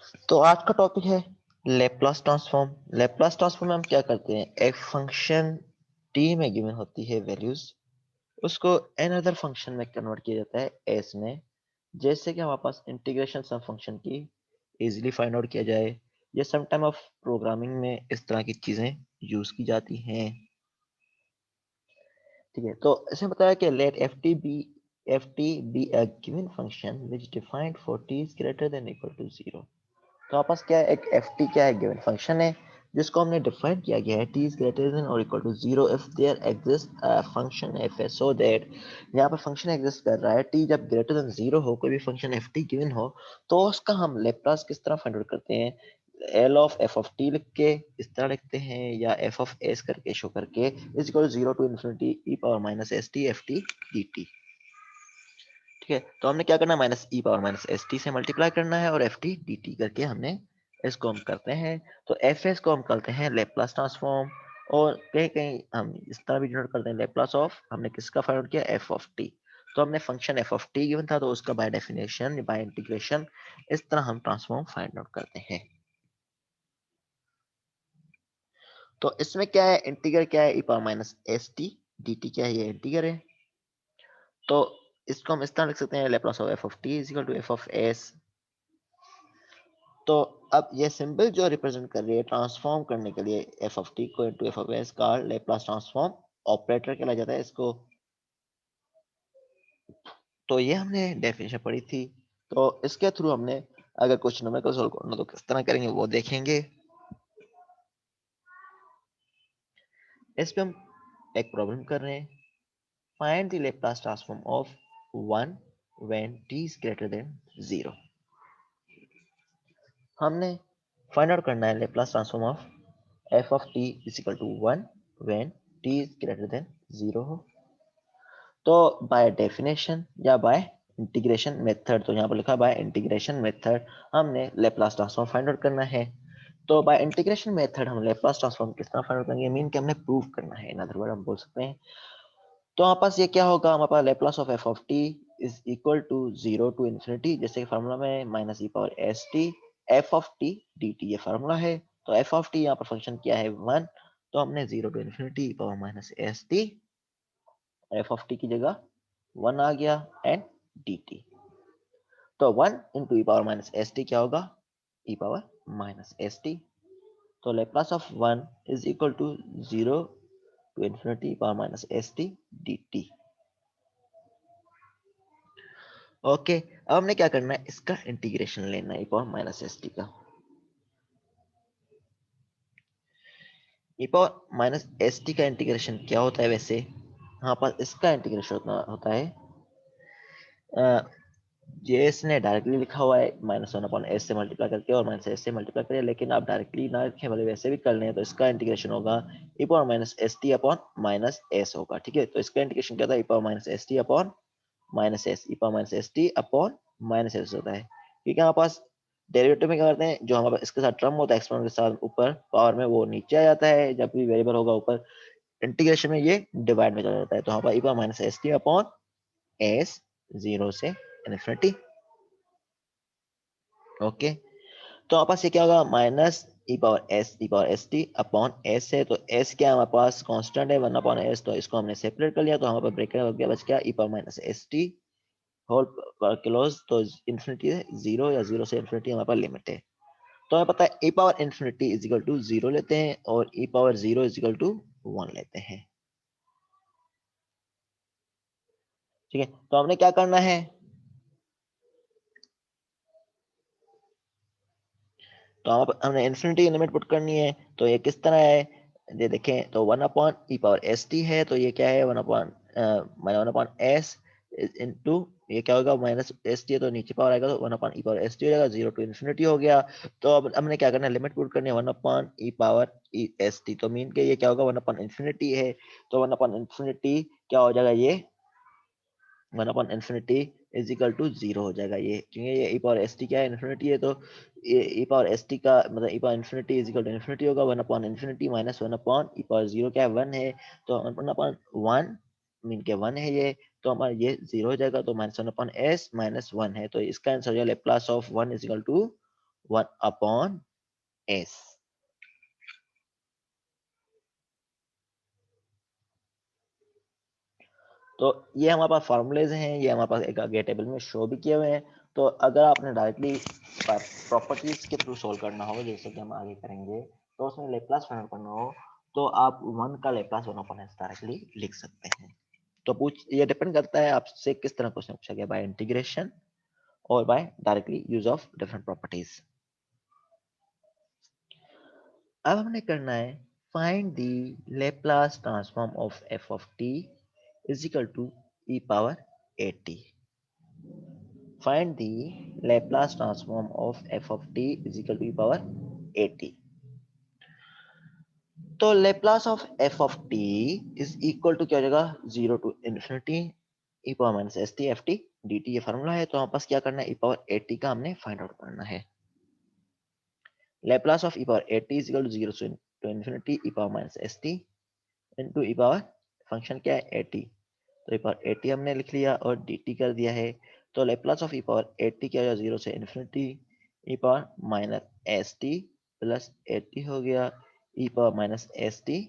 तो आज का टॉपिक है लेप्लास ट्रांसफॉर्म। लेप्लास ट्रांसफॉर्म में हम क्या करते हैं, एक फंक्शन टी में गिवन होती है वैल्यूज, उसको अनदर फंक्शन में कन्वर्ट किया जाता है एस में। जैसे कि हमारे पास इंटीग्रेशन सम फंक्शन की इजीली फाइंड आउट किया जाए, या सम टाइम ऑफ प्रोग्रामिंग में इस तरह की चीजें यूज की जाती हैं। ठीक है, तो इसमें बताया कि let f t be a given function which defined for t is greater than equal to 0। तो आपस क्या है, एक एफ टी क्या है, गिवन फंक्शन है जिसको हमने डिफाइन किया गया है टी इज ग्रेटर देन और equal to 0 if there exist a function f है, सो दैट यहाँ पर फंक्शन एग्जिस्ट कर रहा है टी जब ग्रेटर देन 0 हो, कोई भी फंक्शन एफ टी गिवन हो, तो उसका हम लेप्लास किस तरह फाइंड आउट करते हैं। L of f of t लिख के इस तरह लिखते हैं, या एफ ऑफ एस करके शो करके is equal 0 to infinity e power minus s t f t d t. ठीक है, तो हमने क्या करना है, minus e power minus s t से मल्टीप्लाई करना है और एफ टी डी टी करके हमने इसको हम करते हैं। तो एफ एस को हम करते हैं लेप्लास ट्रांसफॉर्म, और कहीं कहीं हम इस तरह भी डिनोट करते हैं लेप्लास ऑफ, हमने किसका फाइंड आउट किया, एफ ऑफ टी। तो हमने function F of T given था, तो उसका बाय डेफिनेशन बाय इंटीग्रेशन इस तरह हम ट्रांसफॉर्म फाइंड आउट करते हैं। तो इसमें क्या है, इंटीग्रल क्या है, e power minus s t, d t क्या है, ये इंटीग्रल है। तो इसको हम इस तरह लिख सकते हैं, Laplace of f of t is equal to f of s. तो अब ये सिंबल जो रिप्रेजेंट कर रही है ट्रांसफॉर्म करने के लिए एफ ऑफ टी को इनटू एफ ऑफ एस का लेप्लास ट्रांसफॉर्म ऑपरेटर कहलाया जाता है इसको। तो ये हमने डेफिनेशन पढ़ी थी। तो इसके थ्रू हमने अगर क्वेश्चन नंबर को सोल्व करना तो किस तरह करेंगे वो देखेंगे। इस पे हम एक प्रॉब्लम कर रहे हैं, find the Laplace transform of 1 when t is greater than 0। हमने फाइंड आउट करना है Laplace transform of f of t is equal to 1 when t is greater than 0 हो। तो बाय डेफिनेशन या बाय इंटीग्रेशन मेथड, तो यहाँ पर लिखा बाय इंटीग्रेशन मेथड हमने लेप्लास ट्रांसफॉर्म फाइंड आउट करना है। तो बाय इंटीग्रेशन मेथड हम लेप्लास ट्रांसफॉर्म किस तरह फाइंड आउट करेंगे, मीन कि हमने प्रूव करना है, इन अदर वर्ड हम बोल सकते हैं। तो हमारे पास ये क्या होगा, हमारे पास Laplace of f of t is equal to 0 to infinity, जैसे कि फार्मूला में minus e power s t f of t d t, ये फार्मूला है। तो एफ ऑफ टी यहाँ पर फंक्शन क्या है 1, तो हमने 0 to infinity e power minus s t, f of t की जगह 1 आ गया एंड डी टी। तो 1 into e power minus s t क्या होगा, e power minus s t. तो Laplace of 1 is equal to 0 to infinity e power minus s t d t. Okay, अब हमने क्या करना है, इसका इंटीग्रेशन लेना है, e power minus s t का। E power minus s t का इंटीग्रेशन क्या होता है वैसे, हाँ पर इसका इंटीग्रेशन होता है जेएस ने डायरेक्टली लिखा हुआ है माइनस 1 अपॉन एस से मल्टीप्लाई करके और माइनस एस से मल्टीप्लाई करिए, लेकिन आप डायरेक्टली ना लिखें भले वैसे भी कर लें, तो इसका इंटीग्रेशन होगा e power minus s t upon minus s होगा। ठीक है, तो इसका इंटीग्रेशन क्या था, e power minus s t upon minus s, e power minus s t upon minus s होता है। क्योंकि हमारे पास डेरिवेटिव में क्या करते हैं, जो हमारे पास इसके साथ टर्म होता है एक्सपोनेंट के साथ ऊपर पावर में, वो नीचे आ जाता है, जब भी वेरिएबल होगा ऊपर इंटीग्रेशन में ये डिवाइड में चला जाता है। तो हमारे पास e power minus s t upon s 0 से इन्फिनिटी। ओके, तो हमारे पास ये क्या होगा, minus e power s t upon s है, तो एस क्या है हमारे पास कांस्टेंट है 1 अपॉन एस, तो इसको हमने सेपरेट कर लिया, तो हमारे पास ब्रैकेट हो गया, बच गया e power minus s t whole close. तो इन्फिनिटी है 0, या 0 से इन्फिनिटी हमारे पास लिमिट है। तो हमें पता है e power infinity is equal to 0 लेते हैं और e power 0 is equal to 1 लेते हैं। ठीक है, तो हमने क्या करना है, तो हमने इन्फिनिटी लिमिट पुट करनी है। तो ये किस तरह है, ये देखें, तो 1 upon e power s t है, तो ये क्या है 1 अपॉन एस इंटू, ये क्या होगा माइनस एस टी है, तो नीचे पावर आएगा, तो 1 upon e power s t हो जाएगा, 0 टू इन्फिनिटी हो गया। तो अब हमने क्या करना है, लिमिट पुट करनी है 1 upon e power E S t, तो मीन के ये क्या होगा 1 अपॉन इन्फिनिटी है, तो 1 अपॉन इन्फिनिटी क्या हो जाएगा, ये 1 upon infinity is equal to 0 हो जाएगा ये, क्योंकि ये ई पावर एस टी क्या है इन्फिनिटी है, तो ये ई पावर एस टी का मतलब e power infinity is equal to infinity होगा 1 upon infinity minus 1 upon e power 0 क्या है 1 है, तो 1 अपॉन 1 मीन के 1 है ये, तो हमारा ये 0 हो जाएगा, तो माइनस 1 अपॉन एस माइनस 1 है, तो इसका आंसर हो जाएगा Laplace of 1 is equal to 1/s। तो ये हमारे पास फॉर्मूलेज हैं, ये हमारे पास एक आगे टेबल में शो भी किए हुए हैं। तो अगर आपने डायरेक्टली प्रॉपर्टीज के थ्रू सोल्व करना हो, जैसे कि हम आगे करेंगे, तो उसमें लेप्लास फाइंड आउट करना हो, तो आप 1 का लेप्लास 1/s डायरेक्टली लिख सकते हैं। तो ये डिपेंड करता है आपसे किस तरह क्वेश्चन पूछा गया, बाय इंटीग्रेशन और by directly use of different properties. अब हमने करना है find the Laplace transform of f of t is equal to e power a t. Find the Laplace transform of f of t is equal to e power at। तो Laplace of f of t is equal to क्या हो जाएगा, 0 to infinity e power minus s t f t dt, ये formula है। तो हमारे पास क्या करना है, e power at का हमने फाइंड आउट करना है। Laplace of e power at is equal to 0 to infinity e power minus s t into e power function क्या है at, तो e power at हमने लिख लिया और dt कर दिया है। तो Laplace of e power at क्या हो जाएगा, 0 से infinity e power minus s t plus eighty हो गया, e power minus s t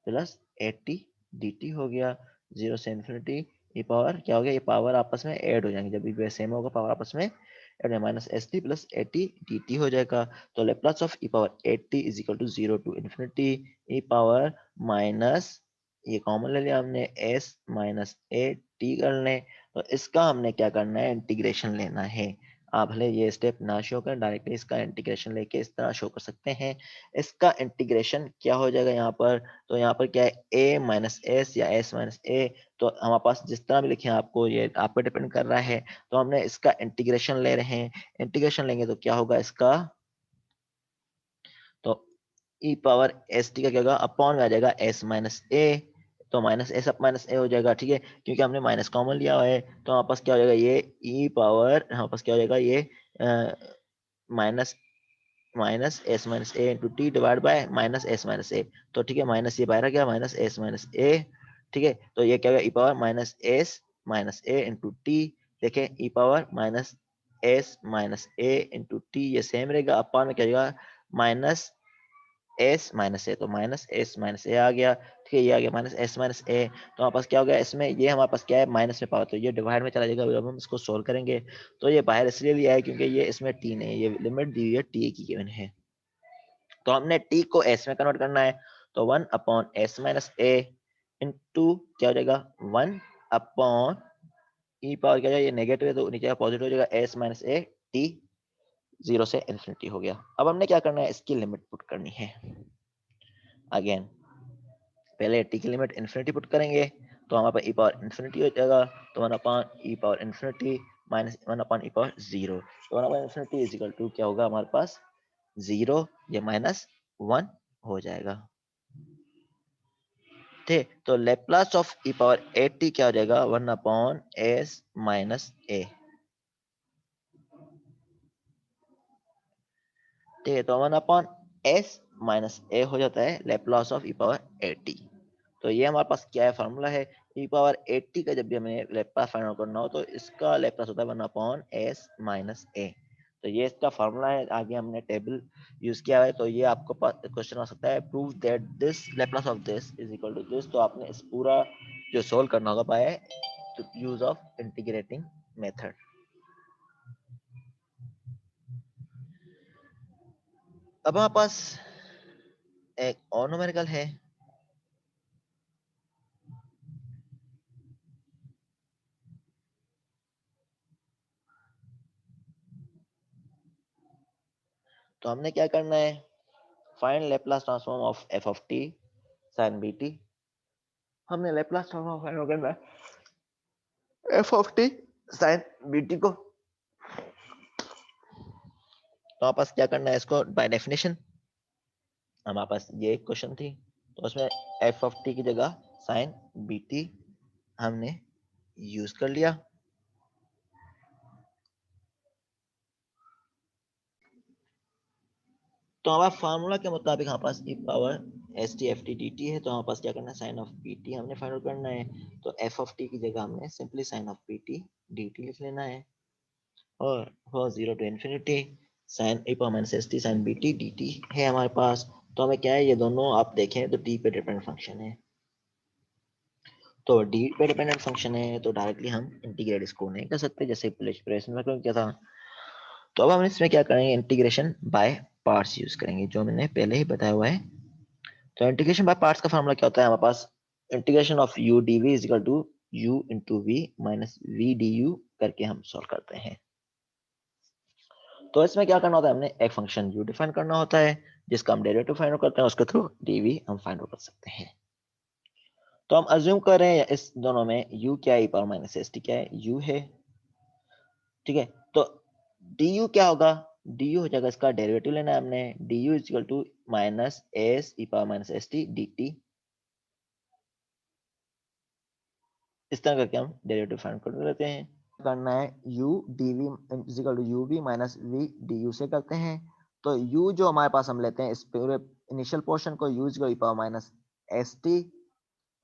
plus a t dt हो गया, 0 से इन्फिनिटी e पावर क्या हो गया, ये पावर आपस में ऐड हो जाएंगे, जब भी सेम होगा पावर आपस में add, minus s t plus a t dt हो जाएगा। तो Laplace of e power a t is equal to 0 to infinity e power minus, ये कॉमन ले लिया हमने, s माइनस ए टी कर लें। तो इसका हमने क्या करना है, इंटीग्रेशन लेना है। आप भले ये स्टेप ना शो करें, डायरेक्टली इसका इंटीग्रेशन लेके इस तरह शो कर सकते हैं। इसका इंटीग्रेशन क्या हो जाएगा यहाँ पर, तो यहाँ पर क्या है, a माइनस एस या s माइनस ए, तो हमारे पास जिस तरह भी लिखे आपको, ये आप पे डिपेंड कर रहा है। तो हमने इसका इंटीग्रेशन ले रहे हैं, इंटीग्रेशन लेंगे तो क्या होगा इसका, तो ई पावर एस टी का क्या होगा, अपॉन में आ जाएगा एस माइनस ए, तो माइनस एस अप माइनस ए हो जाएगा, ठीक है, क्योंकि हमने माइनस कॉमन लिया हुआ है। तो हमारे पास क्या हो जाएगा, ये ई पावर हमारे पास क्या हो जाएगा, ये minus minus s minus a into t divide by minus s minus a. तो ठीक है, माइनस ये बाहर आ गया, माइनस एस माइनस ए, ठीक है। तो ये क्या होगा, e power minus s minus a into T, देखें ई power minus s minus a into T, ये सेम रहेगा, अपॉन में क्या हो जाएगा, माइनस एस माइनस ए, तो माइनस एस माइनस ए आ गया, ठीक है, ये आ गया माइनस एस माइनस ए। तो हमारे पास क्या हो गया, इसमें ये हमारे पास क्या है, माइनस में पावर, तो ये डिवाइड में चला जाएगा। जब हम इसको सोल्व करेंगे तो ये बाहर इसलिए लिया है क्योंकि ये इसमें टी नहीं है, ये लिमिट दी हुई है टी की गिवन है। तो हमने टी को एस में कन्वर्ट करना है, तो 1 upon S minus a into क्या हो जाएगा, 1 अपॉन ई पावर क्या हो जाएगा, ये नेगेटिव है तो नीचे पॉजिटिव हो जाएगा, एस माइनस ए टी, 0 से इन्फिनिटी हो गया। अब हमने क्या करना है, इसकी लिमिट पुट करनी है। अगेन पहले टी की लिमिट इन्फिनिटी पुट करेंगे, तो हमारे पास ई पावर इन्फिनिटी हो जाएगा, तो 1 upon e power infinity minus 1 upon e power 0, तो 1 upon infinity is equal to क्या होगा हमारे पास, 0, ये माइनस 1 हो जाएगा, ठीक। तो Laplace of E power a T क्या हो जाएगा, 1 अपॉन एस माइनस ए, ठीक है। तो 1 अपॉन एस माइनस ए हो जाता है Laplace of E power a T. तो ये हमारे पास क्या है, फार्मूला है, ई पावर 80 का जब भी हमें लेप्लास फाइंड आउट करना हो तो इसका लेप्लास होता है 1 अपॉन एस माइनस ए। तो ये इसका फार्मूला है, आगे हमने टेबल यूज किया है। तो ये आपको क्वेश्चन आ सकता है, prove that this Laplace of this is equal to this. तो आपने इस पूरा जो सोल्व करना होगा by use of integrating method. अब हमारे पास एक और न्यूमेरिकल है, तो हमने क्या करना है, find Laplace transform of f of T sin bt। हमने लेप्लास ट्रांसफॉर्म फाइंड करना है F of T sin bt को। तो हमारे पास क्या करना है, इसको बाय डेफिनेशन, हमारे पास ये एक क्वेश्चन थी तो उसमें एफ ऑफ टी की जगह sin bt हमने यूज कर लिया। तो हमारा फार्मूला के मुताबिक हमारे पास e power s t f t d t है, तो हमारे पास क्या करना है, साइन ऑफ बी टी हमने फाइंड आउट करना है। तो एफ ऑफ टी की जगह हमने simply sine of b t d t लिख लेना है, और for 0 to infinity sine e power minus s t sine b t d t है हमारे पास। तो हमें क्या है, ये दोनों आप देखें तो टी पे डिपेंडेंट फंक्शन है, तो डी पे डिपेंडेंट फंक्शन है, तो डायरेक्टली हम इंटीग्रेट इसको नहीं कर सकते जैसे प्रश्न में किया था। तो अब हम इसमें क्या करेंगे, इंटीग्रेशन बाय पार्ट्स यूज करेंगे, जो मैंने पहले ही बताया हुआ है। तो इंटीग्रेशन बाय पार्ट्स का फॉर्मूला क्या होता है हमारे पास, integration of u d v is equal to u into v minus v d u करके हम सॉल्व करते हैं। तो इसमें क्या करना होता है, हमने एक फंक्शन यू डिफाइन करना होता है, जिसका हम डेरिवेटिव फाइंड आउट करते हैं, उसके थ्रू डीवी हम फाइंड आउट कर सकते हैं। तो हम अज्यूम कर रहे हैं इस दोनों में u क्या है, e power minus s t क्या है, u है, ठीक है। तो du क्या होगा, du हो जाएगा, इसका डेरिवेटिव लेना है हमने, du is equal to minus s e power minus s t d t. इस तरह करके हम डेरिवेटिव फाइंड कर लेते हैं। करना है u dv is equal to u v minus v du से करते हैं। तो u जो हमारे पास हम लेते हैं इस पूरे इनिशियल पोर्शन को, u is equal to e power minus s t,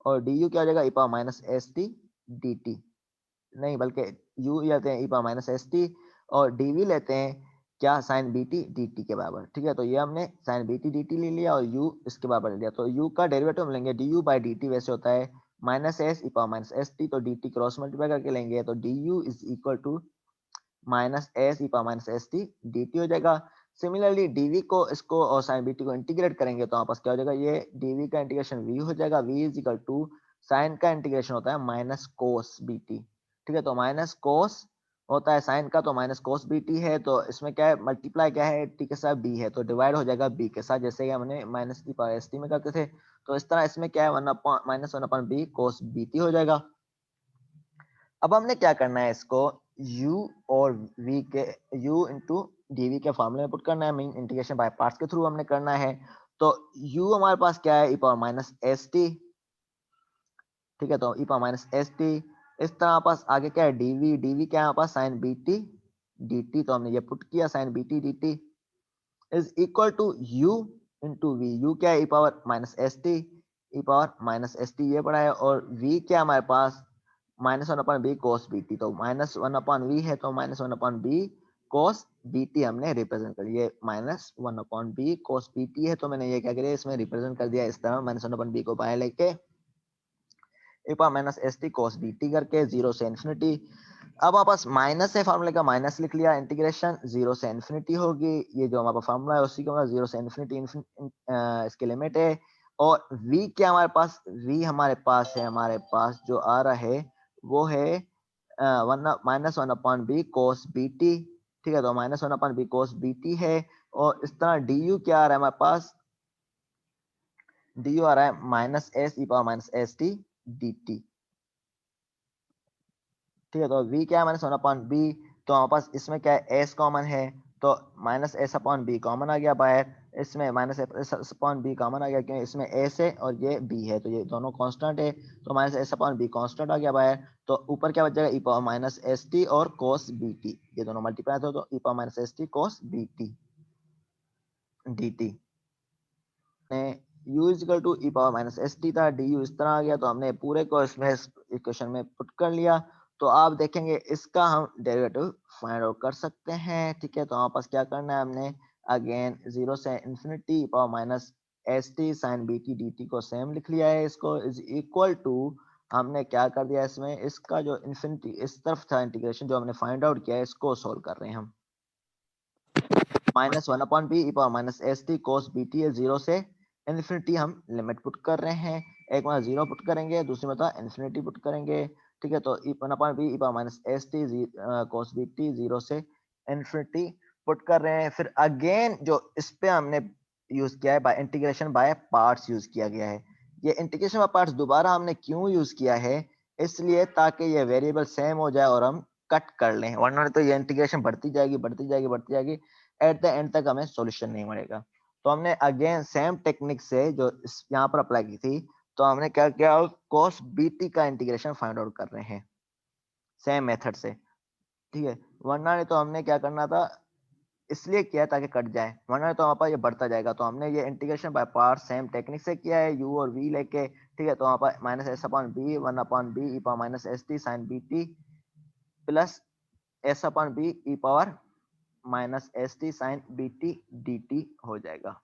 और du क्या हो जाएगा, e power minus s t d t, नहीं बल्कि u लेते हैं e power minus s t, और dv लेते हैं क्या, sine b t d t के बराबर, ठीक है। तो ये हमने sine b t d t ले लिया और u इसके बराबर ले लिया। तो u का डेरिवेटिव हम लेंगे du बाई डी टी, वैसे होता है minus s e power minus s t, तो डी टी क्रॉस मल्टीप्लाई करके लेंगे, तो du is equal to minus s e power minus s t d t हो जाएगा। सिमिलरली dv को इसको और साइन bt को इंटीग्रेट करेंगे तो आपस क्या हो जाएगा, ये dv का इंटीग्रेशन v हो जाएगा, v is equal to sine का इंटीग्रेशन होता है माइनस कोस bt, ठीक है। तो माइनस कोस होता है साइन का, तो माइनस कोस bt है, तो इसमें क्या है, मल्टीप्लाई क्या है, t के साथ b है, तो डिवाइड हो जाएगा b के साथ, जैसे कि हमने minus e power s t में करते थे। तो इस तरह इसमें क्या है, one upon minus one upon b cos bt हो जाएगा। अब हमने क्या करना है, इसको u और v के u इंटू dv के फॉर्मूले में पुट करना है, मीन इंटीग्रेशन बाय पार्ट्स के थ्रू हमने करना है। तो u हमारे पास क्या है, e power minus s T, ठीक है। तो e power minus s T, इस तरह हमारे पास आगे क्या है, dv क्या है हमारे पास, साइन बी टी dt, तो हमने ये पुट किया, sine b t dt is equal to u into v, u क्या है, e power minus s t, e power minus s t ये पड़ा है, और v क्या हमारे पास, minus one upon b cos b t, तो माइनस वन अपॉन वी है, तो minus one upon b cos b t हमने रिप्रेजेंट कर लिया, minus one upon b cos b t है, तो मैंने ये क्या किया, इसमें रिप्रेजेंट कर दिया इस तरह, माइनस वन अपॉन बी को बाहर लेके e power minus s t cos b t करके जीरो से इन्फिनिटी। अब वापस माइनस है, फार्मूले का माइनस लिख लिया, इंटीग्रेशन जीरो से इन्फिनिटी होगी, ये जो हमारा फार्मूला है उसी को जीरो से इन्फिनिटी इसकी लिमिट है। और v क्या हमारे पास, v हमारे पास है, हमारे पास जो आ रहा है वो है one minus one upon b cos b t, ठीक है। तो minus one upon b cos b t है, और इस तरह डी यू क्या आ रहा है हमारे पास, डी यू आ रहा है minus s e power minus s t d t, ठीक है। तो v क्या है, माइनस वन अपॉन बी, तो हमारे पास इसमें क्या है, s कॉमन है, तो minus s upon b common आ गया बाहर, इसमें minus s upon b common आ गया क्योंकि इसमें s है और ये b है, तो ये दोनों कांस्टेंट है, तो minus s upon b constant आ गया बाहर। तो ऊपर क्या बच जाएगा, e power minus s t और कोस बी टी, ये दोनों मल्टीप्लाई थे, तो e power minus s t cos b t d t u is equal to e power minus s t था, डी यू इस तरह आ गया, तो हमने पूरे को इसमें इक्वेशन में पुट कर लिया। तो आप देखेंगे इसका हम डेरिवेटिव फाइंड आउट कर सकते हैं, ठीक है। तो हमारे पास क्या करना है, हमने अगेन जीरो से infinity power minus s t sine b t d t को सेम लिख लिया है, इसको इज इक्वल टू हमने क्या कर दिया, इसमें इसका जो इन्फिनिटी इस तरफ था इंटीग्रेशन जो हमने फाइंड आउट किया है, इसको सोल्व कर रहे हैं हम। Minus one upon b e power minus s t cos b t है, जीरो से इन्फिनिटी हम लिमिट पुट कर रहे हैं, एक बार जीरो पुट करेंगे, दूसरी मतलब इन्फिनिटी पुट करेंगे, ठीक है। तो e one upon b e power minus s t cos b t zero से इन्फिनिटी पुट कर रहे हैं। फिर अगेन जो इस पे हमने यूज किया है bye integration by parts use किया गया है। ये इंटीग्रेशन बाय पार्ट्स दोबारा हमने क्यों यूज किया है, इसलिए ताकि ये वेरिएबल सेम हो जाए और हम कट कर लें, वरना तो ये इंटीग्रेशन बढ़ती जाएगी बढ़ती जाएगी बढ़ती जाएगी, एट द एंड तक हमें सॉल्यूशन नहीं मिलेगा। तो हमने अगेन सेम टेक्निक से जो यहाँ पर अप्लाई की थी, तो हमने क्या किया, cos bt का इंटीग्रेशन फाइंड आउट कर रहे हैं सेम मेथड से, ठीक है। वरना नहीं तो हमने क्या करना था, इसलिए किया ताकि कट जाए, वरना तो हमारे पास ये बढ़ता जाएगा। तो हमने ये integration by part same technique से किया है, u और v लेके, ठीक है। तो हमारे पास minus s upon b one upon b e power minus s t sine b t plus s upon b e power minus s t sine b t d t हो जाएगा।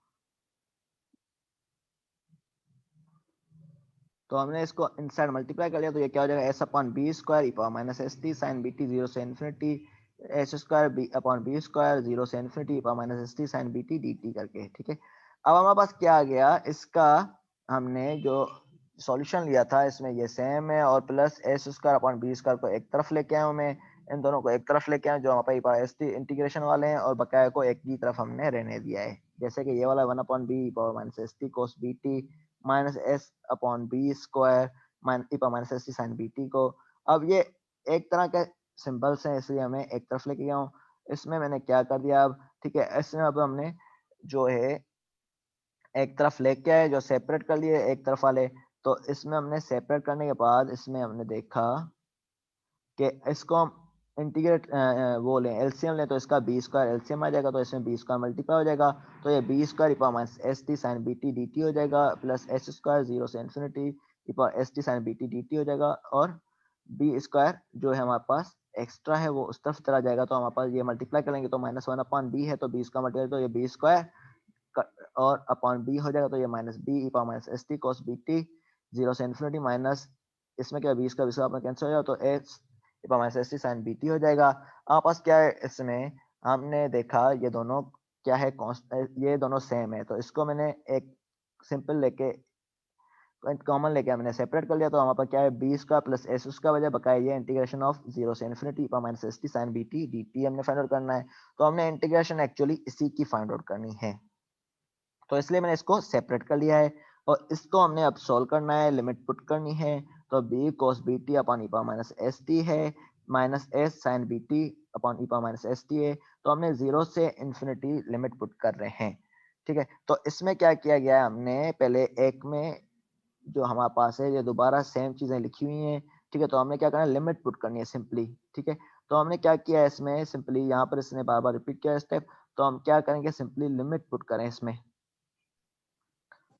तो हमने इसको इनसाइड मल्टीप्लाई कर लिया तो ये क्या हो जाएगा, s upon b square e power minus s t sine b t zero से infinity s square b upon b square zero से infinity e power minus s t sine b t d t करके। ठीक है, अब हमारे पास क्या आ गया, इसका हमने जो सॉल्यूशन लिया था इसमें ये सेम है और plus s square upon b square को एक तरफ लेके आया हूँ मैं, इन दोनों को एक तरफ लेके आया जो हमारे पास एस टी इंटीग्रेशन वाले हैं और बकाया को एक ही तरफ हमने रहने दिया है। जैसे कि ये वाला one upon b power minus s t cos b t minus s upon b square e power minus s t sine b t को। अब ये एक तरह के सिंबल्स हैं इसलिए हमें एक तरफ लेके गया हूँ। इसमें मैंने क्या कर दिया अब, ठीक है, इसमें अब हमने जो है एक तरफ लेके आए जो सेपरेट कर लिए एक तरफ वाले, तो इसमें हमने सेपरेट करने के बाद इसमें हमने देखा कि इसको हम इंटीग्रेट वो लें एलसीएम लें तो इसका बी स्क्वायर एलसीएम आ जाएगा तो इसमें बी स्क्वायर मल्टीप्लाई हो जाएगा तो ये b square e power minus s t sine b t d t हो जाएगा प्लस एस स्क्वायर जीरो से infinity e power s t sine b t d t हो जाएगा और बी स्क्वायर जो है हमारे पास एक्स्ट्रा है वो उस तरफ चला जाएगा तो हमारे पास ये मल्टीप्लाई करेंगे तो माइनस वन अपॉन बी है तो बी स्क्वायर मल्टीप्लाई तो ये बी स्क्वायर और अपॉन बी हो जाएगा तो ये minus b e power minus s t cos b t zero से इन्फिनिटी माइनस इसमें क्या बीस का बीस अपना कैंसिल हो जाएगा तो s e power minus s t sine b t हो जाएगा। आप पास क्या है इसमें हमने देखा ये दोनों क्या है ये दोनों सेम है तो इसको मैंने एक सिंपल लेके कॉमन लेके हमने सेपरेट कर लिया तो हमारे पास क्या है बी का प्लस एस उसका वजह बकाया ये इंटीग्रेशन ऑफ जीरो से infinity power minus s t sine b t d t हमने फाइंड आउट करना है। तो हमने इंटीग्रेशन एक्चुअली इसी की फाइंड आउट करनी है तो इसलिए मैंने इसको सेपरेट कर लिया है और इसको हमने अब सोल्व करना है, लिमिट पुट करनी है तो b cos b t upon e power minus s t है minus s sine b t upon e power minus s t है तो हमने जीरो से इन्फिनिटी लिमिट पुट कर रहे हैं। ठीक है, तो इसमें क्या किया गया है हमने पहले एक में जो हमारे पास है ये दोबारा सेम चीजें लिखी हुई हैं। ठीक है, तो हमने क्या करना है लिमिट पुट करनी है सिंपली। ठीक है, तो हमने क्या किया है इसमें सिंपली यहाँ पर इसने बार बार रिपीट किया स्टेप तो हम क्या करेंगे सिंपली लिमिट पुट करें इसमें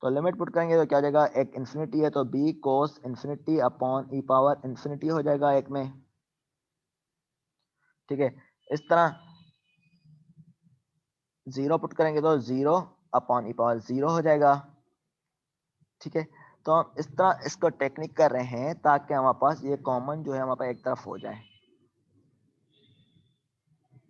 तो लिमिट पुट करेंगे तो क्या हो जाएगा एक इन्फिनिटी है तो बी कोस infinity upon e power infinity हो जाएगा एक में। ठीक है, इस तरह जीरो पुट करेंगे तो zero upon e power zero हो जाएगा। ठीक है, तो हम इस तरह इसको टेक्निक कर रहे हैं ताकि हमारे पास ये कॉमन जो है हमारे पास एक तरफ हो जाए।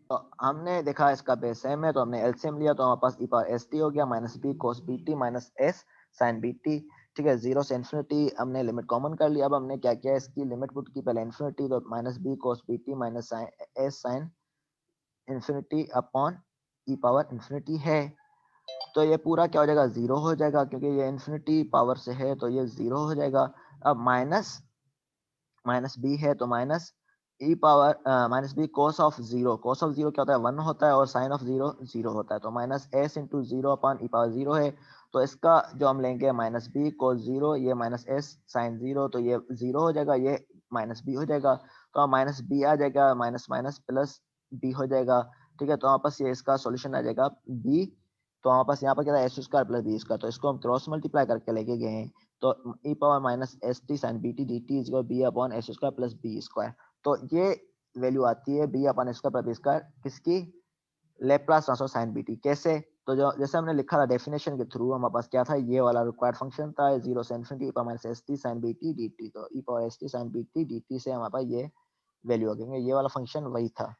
तो हमने देखा इसका बेस सेम है तो हमने एलसीएम लिया तो हमारे पास ई पावर एस टी हो गया minus b cos b t minus s sine b t. ठीक है, जीरो से इन्फिनिटी हमने लिमिट कॉमन कर लिया। अब हमने क्या किया इसकी लिमिट पुट की पहले इन्फिनिटी तो minus b cos b t minus s sine infinity upon e power infinity है तो ये पूरा क्या हो जाएगा जीरो हो जाएगा क्योंकि ये इन्फिनिटी पावर से है तो ये जीरो हो जाएगा। अब माइनस माइनस बी है तो minus e power minus b cos of zero क्या होता है वन होता है और साइन ऑफ जीरो जीरो होता है तो minus s into zero upon e power zero है तो इसका जो हम लेंगे माइनस बी कोस जीरो ये माइनस एस साइन जीरो तो ये जीरो हो जाएगा ये माइनस बी हो जाएगा तो माइनस बी आ जाएगा माइनस माइनस प्लस बी हो जाएगा। ठीक है, तो वापस ये इसका सॉल्यूशन आ जाएगा बी तो हमारे पास यहाँ पर क्या था s square plus b square तो इसको हम क्रॉस मल्टीप्लाई करके लेके गए हैं तो e power minus s t sine b t d t is b upon s square plus b square तो ये वैल्यू आती है b upon s square plus b square किसकी Laplace transform sine b t कैसे तो जो जैसे हमने लिखा था डेफिनेशन के थ्रू हमारे पास क्या था ये वाला रिक्वायर्ड फंक्शन था जीरो से infinity e power minus s t sine b t d t तो e power s t sine b t d t से हमारे पास ये वैल्यू आ गई ये वाला फंक्शन वही था।